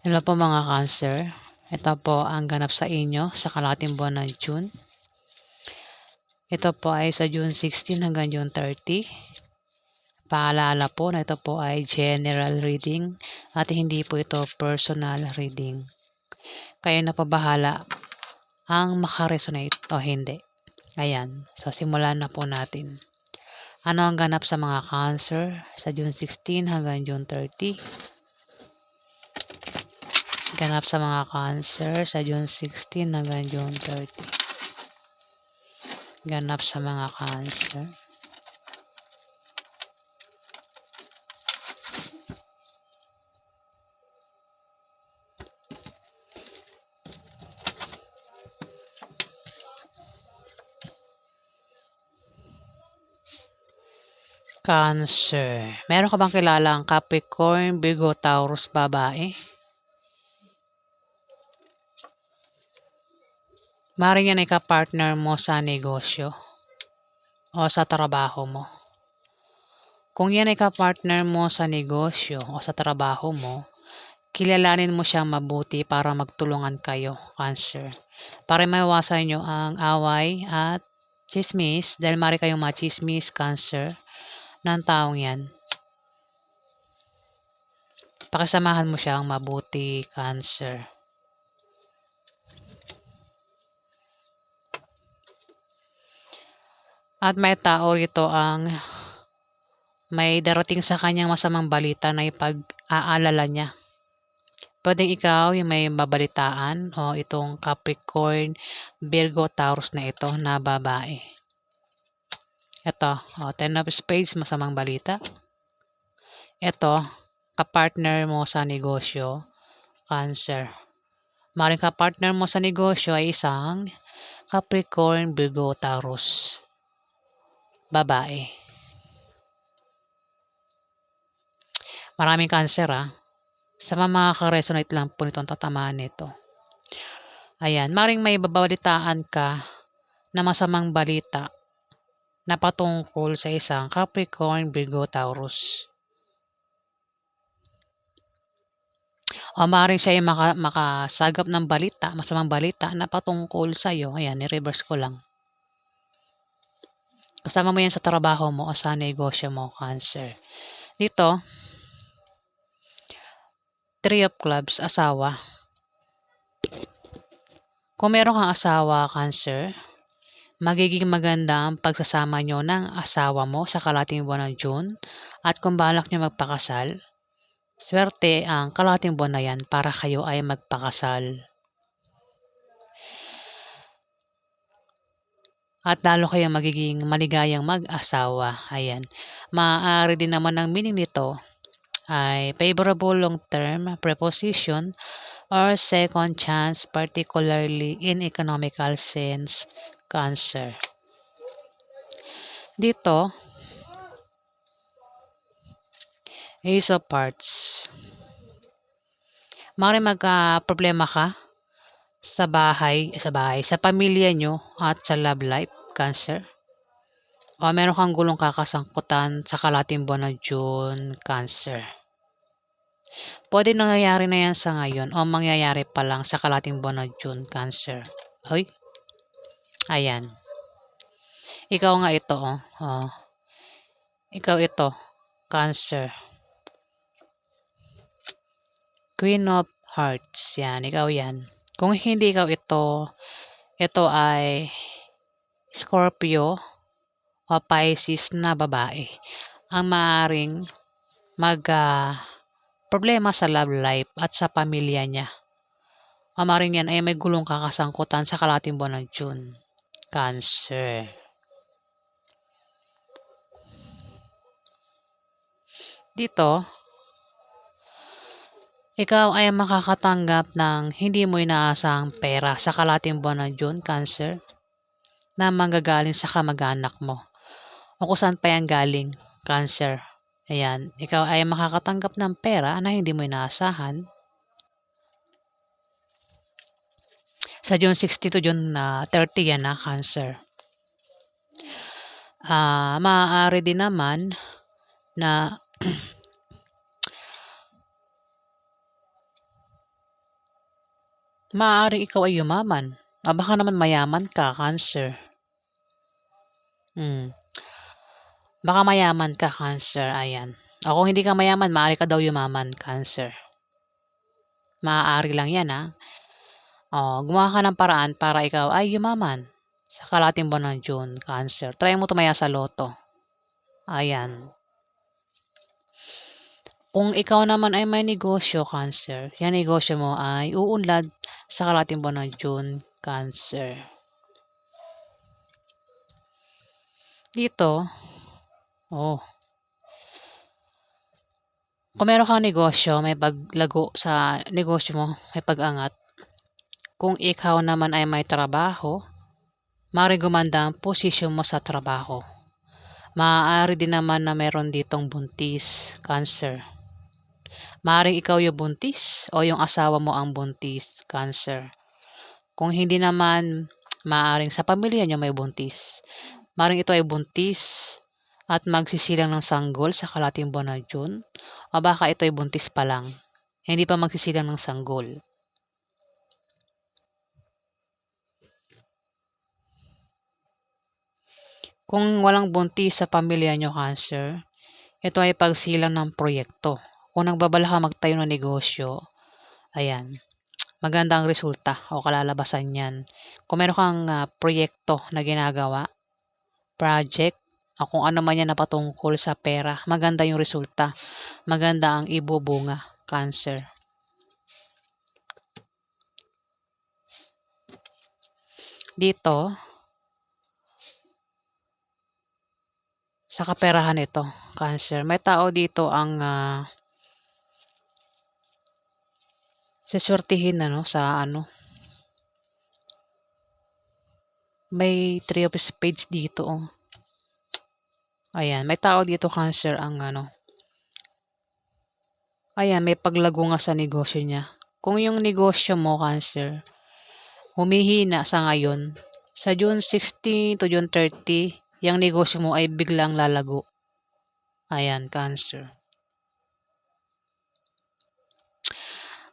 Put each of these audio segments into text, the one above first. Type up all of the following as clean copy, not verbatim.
Hello po mga Cancer. Ito po ang ganap sa inyo sa kalahating buwan ng June. Ito po ay sa June 16 hanggang June 30. Paalala po na ito po ay general reading at hindi po ito personal reading. Kayo na po bahala ang makaresonate o hindi. Ayan, so simulan na po natin. Ano ang ganap sa mga Cancer sa June 16 hanggang June 30? Ganap sa mga Cancer sa June 16 hanggang June 30. Ganap sa mga Cancer. Cancer. Meron ka bang kilalang Capricorn, Virgo, Taurus, babae? Maaaring yan ay ka-partner mo sa negosyo o sa trabaho mo. Kung yan ay ka-partner mo sa negosyo o sa trabaho mo, kilalanin mo siyang mabuti para magtulungan kayo, Cancer. Para maiwasan nyo ang away at chismis, dahil maaari kayong machismis, Cancer, ng taong yan. Pakisamahan mo siyang mabuti, Cancer. At may tao rito ang may darating sa kanyang masamang balita na ipag-aalala niya. Pwedeng ikaw yung may babalitaan o itong Capricorn, Virgo, Taurus na ito na babae. Ito, Ten of Spades, masamang balita. Ito, kapartner mo sa negosyo, Cancer. Maring kapartner mo sa negosyo ay isang Capricorn, Virgo, Taurus, babae. Maraming Cancer Sa mga ka-resonate lang po nitong tatamaan nito. Ayan, maring may babalitaan ka na masamang balita na patungkol sa isang Capricorn, Virgo, Taurus. O maring siya ay makasagap ng balita, masamang balita na patungkol sa iyo. Ayan, i-reverse ko lang. Kasama mo yan sa trabaho mo o sa negosyo mo, Cancer. Dito, Three of Clubs, asawa. Kung meron kang asawa, Cancer, magiging maganda ang pagsasama nyo ng asawa mo sa kalahating buwan ng June. At kung balak nyo magpakasal, swerte ang kalahating buwan na yan para kayo ay magpakasal. At lalo kayong magiging maligayang mag-asawa. Ayan. Maaari din naman ang meaning nito ay favorable long-term preposition or second chance, particularly in economical sense, Cancer. Dito, Ace of Hearts. Maaaring magka-problema ka sa sa pamilya nyo at sa love life, Cancer. O meron kang gulong kakasangkutan sa kalahating buwan ng June, Cancer. Pwede nangyayari na yan sa ngayon o mangyayari pa lang sa kalahating buwan ng June, Cancer. Hoy. Ayan. Ikaw nga ito, Ikaw ito, Cancer. Queen of Hearts. Yan, ikaw yan. Kung hindi ikaw ito ay Scorpio o Pisces na babae ang maaaring problema sa love life at sa pamilya niya. Ang maaaring yan ay may gulong kakasangkutan sa kalahating buwan ng June, Cancer. Dito, ikaw ay makakatanggap ng hindi mo inaasahang pera sa kalahating buwan ng June, Cancer, na manggagaling sa kamag-anak mo o kung saan pa yan galing, Cancer. Ayan, ikaw ay makakatanggap ng pera na hindi mo inaasahan sa June 60 to June 30 yan Cancer. Maaari din naman na Maaaring ikaw ay yumaman. Baka naman mayaman ka, Cancer. Baka mayaman ka, Cancer. Ayan. O kung hindi ka mayaman, maaari ka daw yumaman, Cancer. Maaari lang yan, ha. Gumawa ka ng paraan para ikaw ay yumaman sa kalahating buwan ng June, Cancer. Try mo tumaya sa loto. Ayan. Kung ikaw naman ay may negosyo, Cancer, yan negosyo mo ay uunlad sa kalahating buwan ng June, Cancer. Dito, kung meron kang negosyo, may paglago sa negosyo mo, may pag-angat. Kung ikaw naman ay may trabaho, maaari gumanda ang posisyon mo sa trabaho. Maaari din naman na meron ditong buntis, Cancer. Maaaring ikaw yung buntis o yung asawa mo ang buntis, Cancer. Kung hindi naman, maaaring sa pamilya nyo may buntis. Maaaring ito ay buntis at magsisilang ng sanggol sa kalahating buwan ng June, o baka ito ay buntis pa lang, hindi pa magsisilang ng sanggol. Kung walang buntis sa pamilya nyo, Cancer, ito ay pagsilang ng proyekto. Kung nagbabala ka magtayo ng negosyo, ayan, maganda ang resulta o kalalabasan yan. Kung meron kang proyekto na ginagawa, project, o kung ano man yan na patungkol sa pera, maganda yung resulta. Maganda ang ibubunga, Cancer. Dito, sa kaperahan ito, Cancer, may tao dito ang siswertihin sa may 3 of spades dito. Ayan, may tao dito, Cancer, ang ayan, may paglago nga sa negosyo niya. Kung yung negosyo mo, Cancer, humihina sa ngayon, sa June 16 to June 30, yung negosyo mo ay biglang lalago. Ayan, Cancer.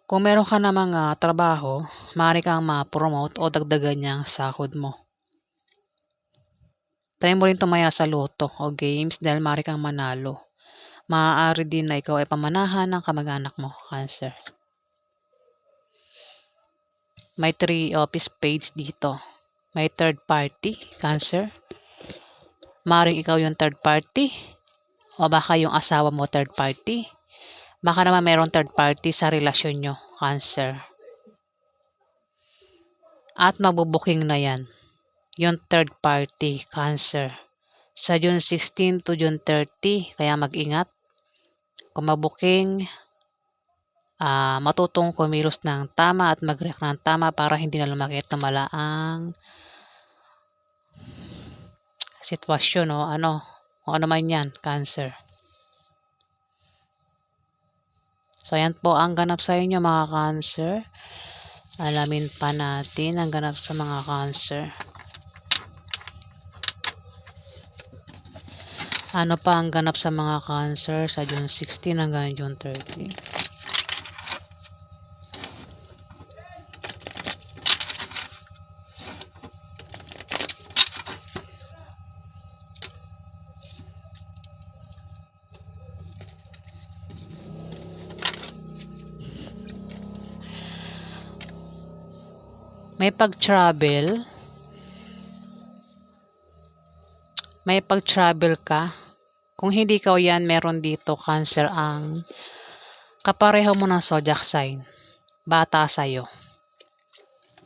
Kung meron ka na mga trabaho, maaari kang ma-promote o dagdagan niyang sahod mo. Try mo rin tumaya sa loto o games dahil maaari kang manalo. Maaari din na ikaw ay pamanahan ng kamag-anak mo, Cancer. May 3 of spades dito. May third party, Cancer. Maaring ikaw yung third party o baka yung asawa mo third party. Baka naman mayroong third party sa relasyon nyo, Cancer. At mabubuking na yan, yung third party, Cancer. Sa June 16 to June 30, kaya mag-ingat. Kung mabuking, matutong kumilos ng tama at mag-react ng tama para hindi na lumakit na malaang sitwasyon o ano man yan, Cancer. So, ayan po ang ganap sa inyo, mga Cancer. Alamin pa natin ang ganap sa mga Cancer. Ano pa ang ganap sa mga Cancer sa June 16 hanggang June 30? May pag-travel ka. Kung hindi ikaw yan, meron dito, Cancer, ang kapareho mo ng zodiac sign. Bata sa'yo.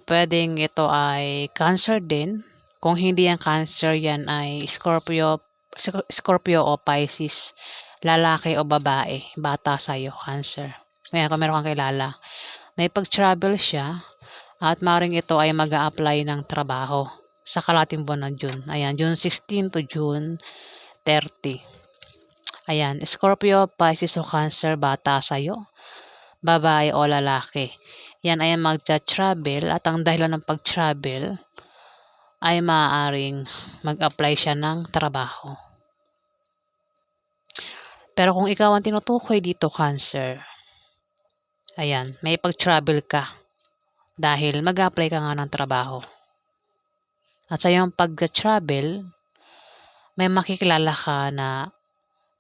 Pwedeng ito ay Cancer din. Kung hindi yan Cancer, yan ay Scorpio o Pisces. Lalaki o babae. Bata sa'yo, Cancer. Kaya kung meron kang kilala, may pag-travel siya. At maring ito ay mag-a-apply ng trabaho sa kalahating buwan ng June. Ayan, June 16 to June 30. Ayan, Scorpio, Pisces o Cancer, bata sa'yo, babae o lalaki. Yan ay magta-travel at ang dahilan ng pag-travel ay maaaring mag-apply siya ng trabaho. Pero kung ikaw ang tinutukoy dito, Cancer, ayan, may pag-travel ka. dahil mag-apply ka nga ng trabaho. At sa iyong pag-travel, may makikilala ka na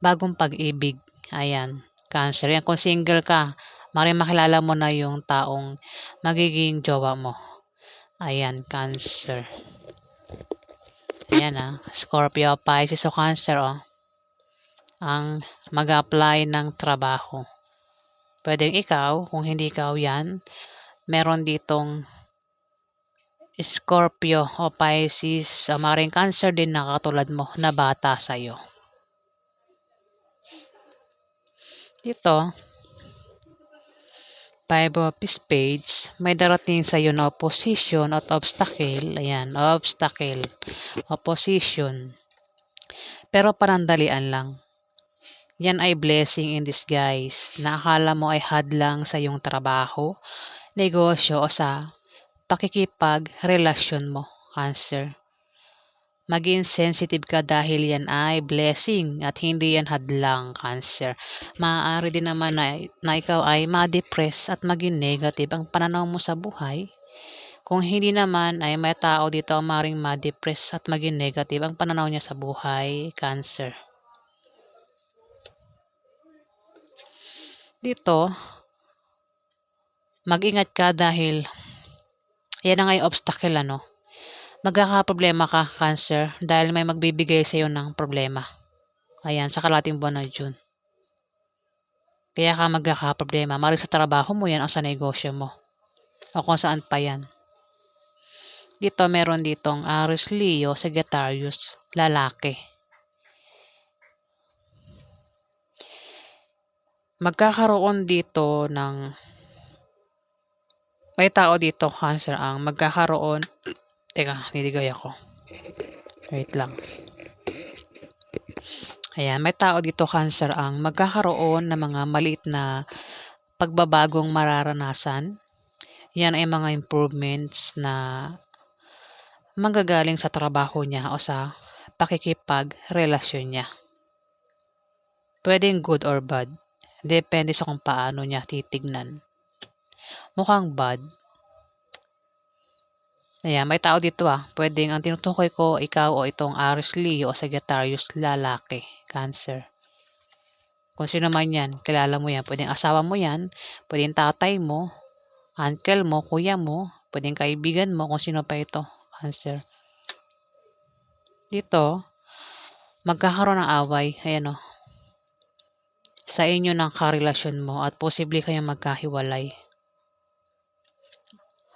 bagong pag-ibig. Ayan, Cancer. Yan, kung single ka, maaaring makilala mo na yung taong magiging jowa mo. Ayan, Cancer. Ayan Scorpio, Pisces o Cancer ang mag-apply ng trabaho. Pwedeng ikaw, kung hindi ikaw yan, meron ditong Scorpio o Pisces o maaaring Cancer din na katulad mo na bata sa'yo. Dito, Five of Spades, may darating sa iyo na opposition at obstacle. Ayan, obstacle, opposition. Pero panandalian lang. Yan ay blessing in disguise na akala mo ay hadlang sa iyong trabaho, negosyo o sa pakikipag-relasyon mo, Cancer. Maging sensitive ka dahil yan ay blessing at hindi yan hadlang, Cancer. Maaari din naman na ikaw ay ma-depress at maging negative ang pananaw mo sa buhay. Kung hindi naman ay may tao dito ang maaaring ma-depress at maging negative ang pananaw niya sa buhay, Cancer. Dito, mag-ingat ka dahil yan ang ay obstacle magkakaproblema ka, Cancer, dahil may magbibigay sa iyo ng problema. Ayan, sa kalating buwan na June. Kaya ka magkakaproblema. Maaaring sa trabaho mo yan o sa negosyo mo. O kung saan pa yan. Dito, meron ditong Aries, Leo, Sagittarius, lalaki. Magkakaroon dito ng may tao dito, Cancer, ang magkakaroon. Teka, niligay ako. Wait lang. Ayan, may tao dito, Cancer, ang magkakaroon ng mga maliit na pagbabagong mararanasan. Yan ay mga improvements na manggagaling sa trabaho niya o sa pakikipag-relasyon niya. Pwedeng good or bad. Depende sa kung paano niya titignan. Mukhang bad. Ayan, may tao dito Pwedeng ang tinutukoy ko, ikaw o itong Aries, Leo o Sagittarius, lalaki, Cancer. Kung sino man yan, kilala mo yan. Pwedeng asawa mo yan, pwedeng tatay mo, uncle mo, kuya mo, pwedeng kaibigan mo, kung sino pa ito, Cancer. Dito, magkakaroon ng away, ayan sa inyo ng karelasyon mo at posible kayong magkahiwalay.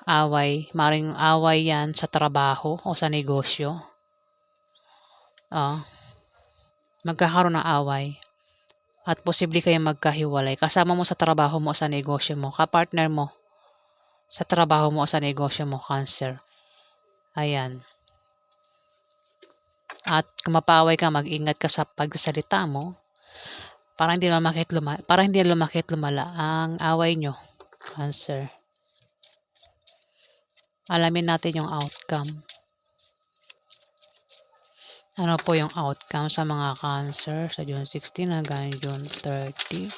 Maring away yan sa trabaho o sa negosyo. Magkakaroon ng away at posible kayong magkahiwalay. Kasama mo sa trabaho mo o sa negosyo mo, kapartner mo sa trabaho mo o sa negosyo mo, Cancer. Ayan. At kung mapaway ka, mag-ingat ka sa pagsasalita mo para hindi lumakit lumala ang away nyo, Cancer. Alamin natin yung outcome. Ano po yung outcome sa mga Cancer sa June 16 hanggang June 30?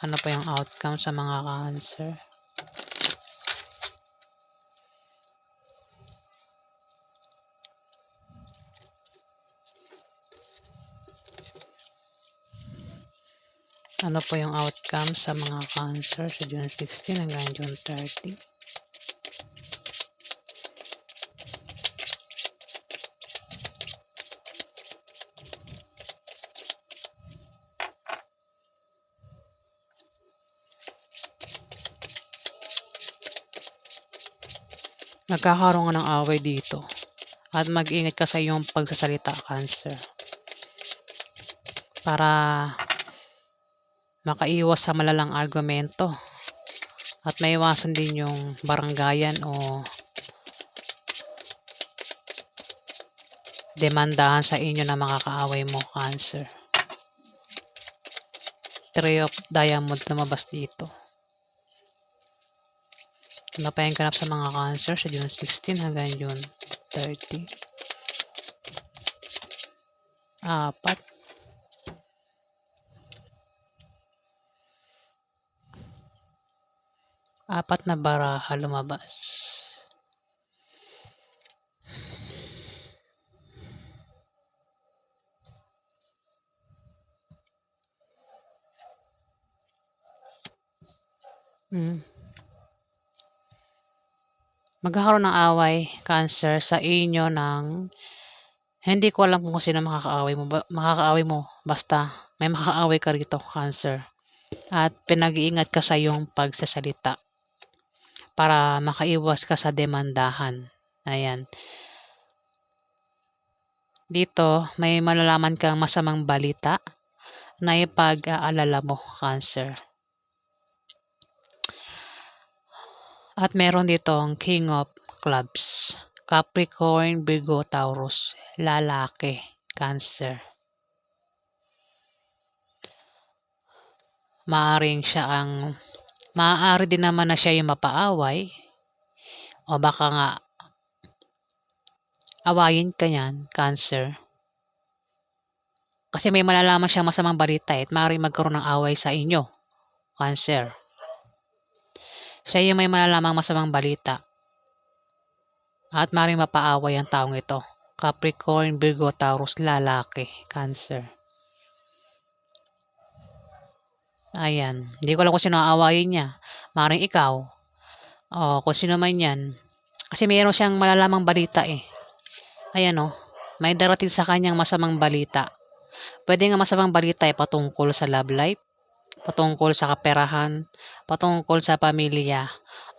Ano po yung outcome sa mga Cancer? Ano po yung outcome sa mga Cancer sa June 16 hanggang June 30? Nagkakaroon ng away dito. At mag-ingat ka sa iyong pagsasalita, Cancer. Para makaiwas sa malalang argumento. At maiwasan din yung baranggayan o demandahan sa inyo na mga kaaway mo, Cancer. Three of Diamond lumabas dito. Ano pa yung ganap sa mga Cancer sa June 16 hanggang June 30? Apat. 4 na baraha lumabas. Magkakaroon ng away, Cancer, sa inyo ng hindi ko alam kung sino makakaaway mo, basta may makakaaway ka rito, Cancer. At pinag-iingat ka sa iyong pagsasalita para makaiwas ka sa demandahan. Ayan. Dito, may malalaman kang masamang balita na ipag-aalala mo, Cancer. At meron ditong King of Clubs, Capricorn, Virgo, Taurus, lalaki, Cancer. Maaari din naman na siya yung mapaaway o baka nga awayin ka yan, Cancer. Kasi may malalaman siyang masamang balita at maaaring magkaroon ng away sa inyo, Cancer. Siya yung may malalamang masamang balita at maaaring mapaaway ang taong ito. Capricorn, Virgo, Taurus, lalaki, Cancer. Ayan. Hindi ko alam kung sino aawayin niya. Maaaring ikaw. O kung sino man yan. Kasi mayroon siyang malalamang balita eh. Ayan o. May darating sa kanyang masamang balita. Pwede nga masamang balita patungkol sa love life, patungkol sa kaperahan, patungkol sa pamilya,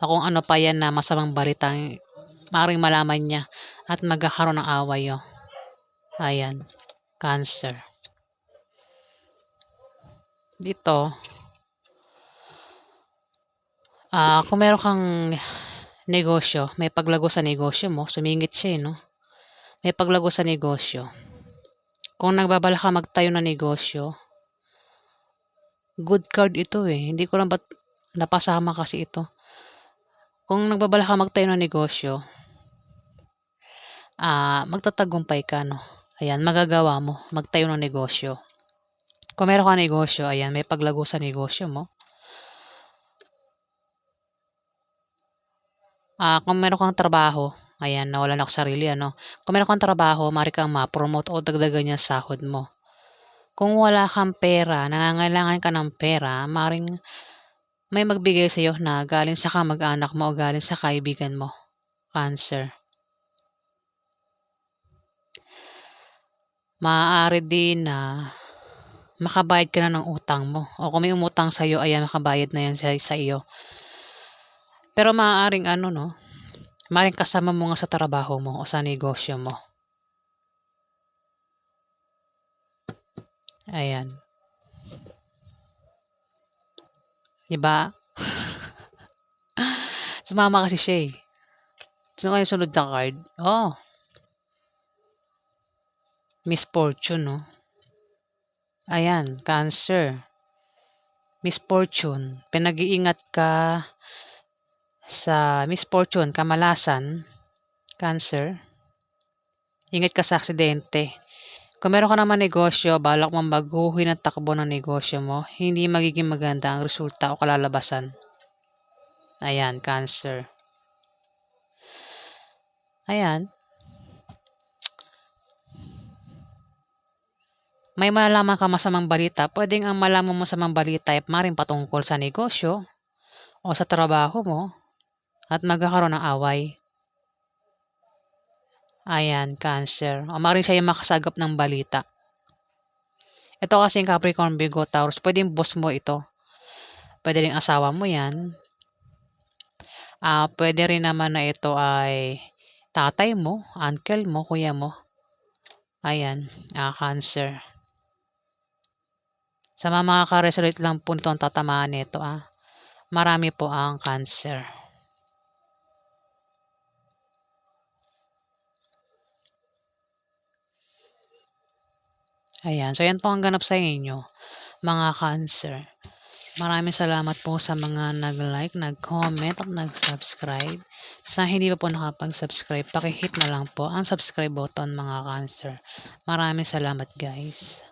o kung ano pa yan na masamang balitang maaaring malaman niya at magkakaroon ng away o. Ayan. Cancer. Dito, kung meron kang negosyo, may paglago sa negosyo mo, sumingit siya no? May paglago sa negosyo. Kung nagbabala ka magtayo ng negosyo, good card ito eh. Hindi ko lang ba't napasama kasi ito. Kung nagbabala ka magtayo ng negosyo, magtatagumpay ka no. Ayan, magagawa mo magtayo ng negosyo. Kung meron ka negosyo, ayan, may paglago sa negosyo mo. Kung meron kang trabaho, ayan, nawalan ako sarili, ano. Kung meron kang trabaho, maaari kang ma-promote o dagdagan yung sahod mo. Kung wala kang pera, nangangailangan ka ng pera, maaaring may magbigay sa iyo na galing sa kamag-anak mo o galing sa kaibigan mo, Cancer. Maaari din na makabayad ka na ng utang mo. O kung may umutang sa iyo, ayan, makabayad na yan sa iyo. Pero maaaring maaaring kasama mo nga sa trabaho mo o sa negosyo mo. Ayan. Diba? Sumama kasi siya eh. Sino kayo sunod na card? Oh. Misfortune, no? Ayan, Cancer. Misfortune. Pinag-iingat ka sa misfortune, kamalasan, Cancer. Ingat ka sa aksidente. Kung meron ka naman negosyo, balak mong baguhin ang takbo ng negosyo mo, hindi magiging maganda ang resulta o kalalabasan. Ayan, Cancer. Ayan. May malalaman ka masamang balita, pwedeng ang malaman mo masamang balita ay maaaring patungkol sa negosyo o sa trabaho mo at magkakaroon ng away. Ayan, Cancer. O maaaring siya yung makasagap ng balita. Ito kasing Capricorn, Virgo, Taurus, pwedeng boss mo ito. Pwede rin asawa mo yan. Pwede rin naman na ito ay tatay mo, uncle mo, kuya mo. Ayan, Cancer. Sa mga makaka-resolute lang po nito ang tatamaan nito. Marami po ang Cancer. Ayan, so yan po ang ganap sa inyo, mga Cancer. Maraming salamat po sa mga nag-like, nag-comment, at nag-subscribe. Sa hindi pa po nakapag-subscribe, pakihit na lang po ang subscribe button, mga Cancer. Maraming salamat guys.